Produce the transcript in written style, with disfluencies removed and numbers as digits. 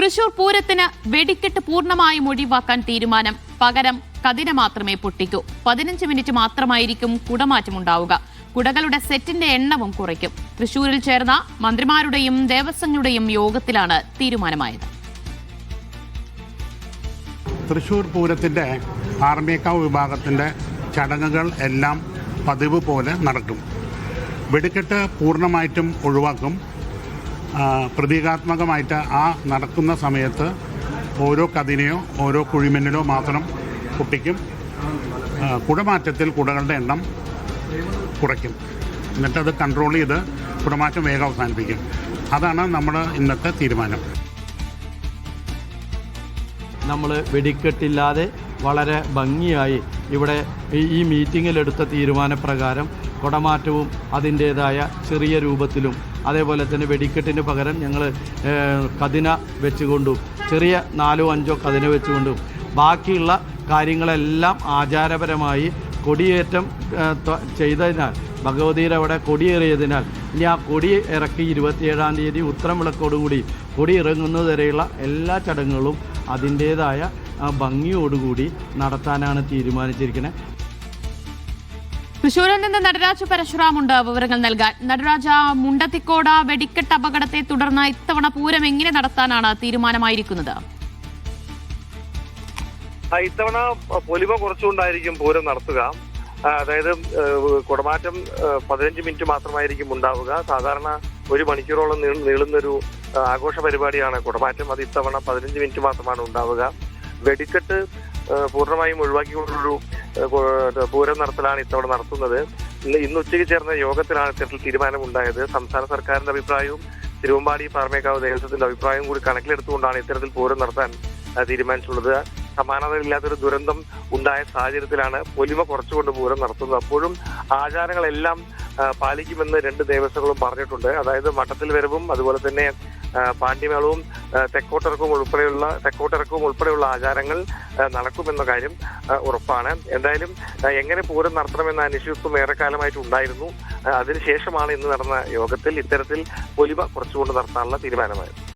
തൃശൂർ പൂരത്തിന് വെടിക്കെട്ട് പൂർണ്ണമായും ഒഴിവാക്കാൻ തീരുമാനം. പകരം കതിന മാത്രമേ പൊട്ടിക്കൂ. 15 മിനിറ്റ് മാത്രമായിരിക്കും കുടമാറ്റമുണ്ടാവുക. കുടകളുടെ സെറ്റിന്റെ എണ്ണവും കുറയ്ക്കും. തൃശൂരിൽ ചേർന്ന മന്ത്രിമാരുടെയും ദേവസ്വങ്ങളുടെയും യോഗത്തിലാണ് തീരുമാനമായത്. തൃശൂർ പൂരത്തിന്റെ ആർമേക്കാവ് വിഭാഗത്തിന്റെ ചടങ്ങുകൾ എല്ലാം പതിവ് പോലെ നടക്കും. വെടിക്കെട്ട് പൂർണ്ണമായിട്ടും ഒഴിവാക്കും. പ്രതീകാത്മകമായിട്ട് നടക്കുന്ന സമയത്ത് ഓരോ കതിനയോ ഓരോ കുഴിമിന്നലോ മാത്രം പൊട്ടിക്കും. കുടമാറ്റത്തിൽ കുടകളുടെ എണ്ണം കുറയ്ക്കും. എന്നിട്ടത് കൺട്രോൾ ചെയ്ത് കുടമാറ്റം വേഗം അവസാനിപ്പിക്കും. അതാണ് നമ്മുടെ ഇന്നത്തെ തീരുമാനം. നമ്മൾ വെടിക്കെട്ടില്ലാതെ വളരെ ഭംഗിയായി ഇവിടെ ഈ മീറ്റിങ്ങിലെടുത്ത തീരുമാനപ്രകാരം കുടമാറ്റവും അതിൻ്റേതായ ചെറിയ രൂപത്തിലും അതേപോലെ തന്നെ വെടിക്കെട്ടിന് പകരം ഞങ്ങൾ കതിന വെച്ചുകൊണ്ടും ചെറിയ 4-5 കതിന വെച്ചുകൊണ്ടും ബാക്കിയുള്ള കാര്യങ്ങളെല്ലാം ആചാരപരമായി കൊടിയേറ്റം ചെയ്തതിനാൽ ഭഗവതിയുടെ അവിടെ കൊടിയേറിയതിനാൽ ഇനി ആ കൊടി ഇറക്കി 27-ാം തീയതി ഉത്രം വിളക്കോടുകൂടി കൊടി ഇറങ്ങുന്നത് വരെയുള്ള എല്ലാ ചടങ്ങുകളും അതിൻ്റേതായ ഭംഗിയോടുകൂടി നടത്താനാണ് തീരുമാനിച്ചിരിക്കുന്നത്. തൃശൂരിൽ നിന്ന് നടരാജ് പരശുറാമുണ്ട് വിവരങ്ങൾ നൽകാൻ. നടരാജ, മുണ്ടത്തിക്കോട് വെടിക്കെട്ട് അപകടത്തെ തുടർന്ന് ഇത്തവണ പൂരം എങ്ങനെ നടത്താനാണ് തീരുമാനമായിരിക്കുന്നത്? ഇത്തവണ പൊലിമ കുറച്ചുകൊണ്ടായിരിക്കും പൂരം നടത്തുക. അതായത് കുടമാറ്റം 15 മിനിറ്റ് മാത്രമായിരിക്കും ഉണ്ടാവുക. സാധാരണ 1 മണിക്കൂറോളം നീളുന്നൊരു ആഘോഷ പരിപാടിയാണ് കുടമാറ്റം. അത് ഇത്തവണ 15 മിനിറ്റ് മാത്രമാണ് ഉണ്ടാവുക. വെടിക്കെട്ട് പൂർണ്ണമായും ഒഴിവാക്കിക്കൊണ്ടൊരു പൂരം നടത്തലാണ് ഇത്തവണ നടത്തുന്നത്. ഇന്ന് ഉച്ചയ്ക്ക് ചേർന്ന യോഗത്തിലാണ് ഇത്തരത്തിൽ തീരുമാനമുണ്ടായത്. സംസ്ഥാന സർക്കാരിന്റെ അഭിപ്രായവും തിരുവമ്പാടി പാറമേക്കാവ് ദേവസ്വത്തിന്റെ അഭിപ്രായവും കൂടി കണക്കിലെടുത്തുകൊണ്ടാണ് ഇത്തരത്തിൽ പൂരം നടത്താൻ തീരുമാനിച്ചിട്ടുള്ളത്. സമാനതയില്ലാത്തൊരു ദുരന്തം ഉണ്ടായ സാഹചര്യത്തിലാണ് പൊലിമ കുറച്ചുകൊണ്ട് പൂരം നടത്തുന്നത്. അപ്പോഴും ആചാരങ്ങളെല്ലാം പാലിക്കുമെന്ന് 2 ദേവസ്വങ്ങളും പറഞ്ഞിട്ടുണ്ട്. അതായത് മഠത്തിൽ വരവും അതുപോലെ തന്നെ പാണ്ഡ്യമേളവും തെക്കോട്ടിറക്കവും ഉൾപ്പെടെയുള്ള ആചാരങ്ങൾ നടക്കുമെന്ന കാര്യം ഉറപ്പാണ്. എന്തായാലും എങ്ങനെ പൂരം നടത്തണമെന്ന അനിശ്ചിതത്വം ഏറെക്കാലമായിട്ട് ഉണ്ടായിരുന്നു. അതിനുശേഷമാണ് ഇന്ന് നടന്ന യോഗത്തിൽ ഇത്തരത്തിൽ പൊലിമ കുറച്ചുകൊണ്ട് നടത്താനുള്ള തീരുമാനമായത്.